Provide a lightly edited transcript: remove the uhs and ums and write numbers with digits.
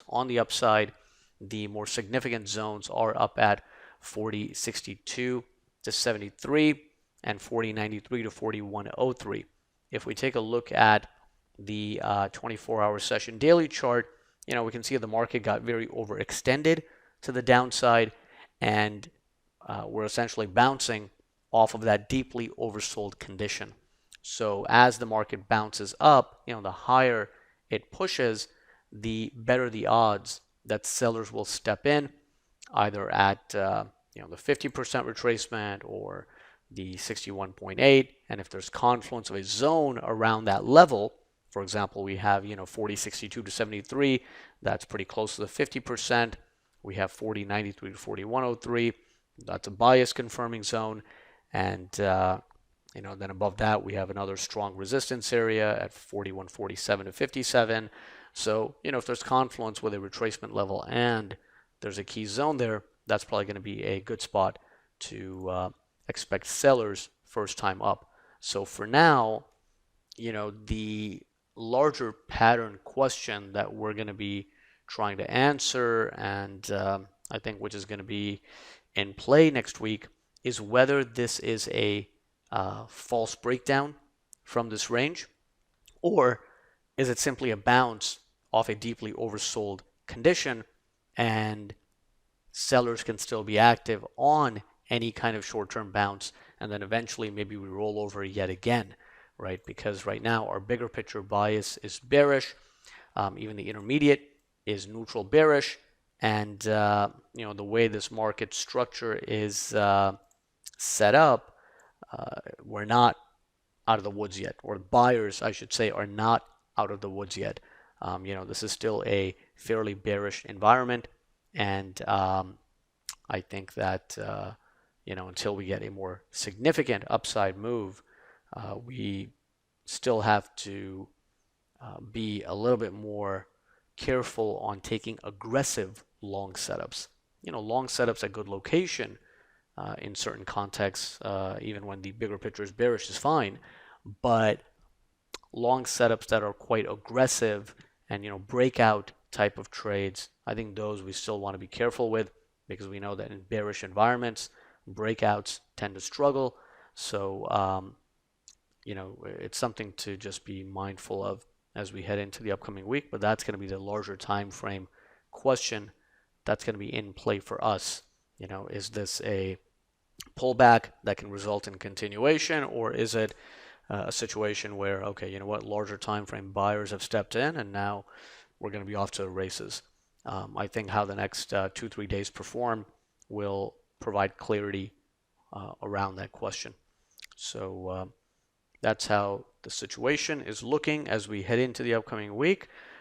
on the upside. The more significant zones are up at 40.62 to 73 and 40.93 to 41.03. If we take a look at the 24-hour session daily chart, we can see the market got very overextended to the downside, and we're essentially bouncing off of that deeply oversold condition. So as the market bounces up, the higher it pushes, the better the odds that sellers will step in, either at the 50% retracement or the 61.8. And if there's confluence of a zone around that level, for example, we have 40.62 to 73, that's pretty close to the 50%. We have 40.93 to 41.03, that's a bias confirming zone. And then above that we have another strong resistance area at 41.47 to 57. So if there's confluence with a retracement level and there's a key zone there, that's probably going to be a good spot to expect sellers first time up. So for now, the larger pattern question that we're going to be trying to answer, and I think which is going to be in play next week, is whether this is a false breakdown from this range, or is it simply a bounce off a deeply oversold condition and sellers can still be active on any kind of short-term bounce, and then eventually maybe we roll over yet again, right? Because right now our bigger picture bias is bearish. Even the intermediate is neutral bearish, and the way this market structure is set up, we're not out of the woods yet, or the buyers, I should say, are not out of the woods yet. This is still a fairly bearish environment, and I think that until we get a more significant upside move, we still have to be a little bit more careful on taking aggressive long setups. Long setups at good location in certain contexts, even when the bigger picture is bearish, is fine. But long setups that are quite aggressive and breakout type of trades, I think those we still want to be careful with, because we know that in bearish environments, breakouts tend to struggle. So it's something to just be mindful of as we head into the upcoming week. But that's going to be the larger time frame question that's going to be in play for us. Is this a pullback that can result in continuation, or is it a situation where, okay, larger time frame buyers have stepped in and now we're going to be off to the races? I think how the next 2-3 days perform will provide clarity around that question. So that's how the situation is looking as we head into the upcoming week.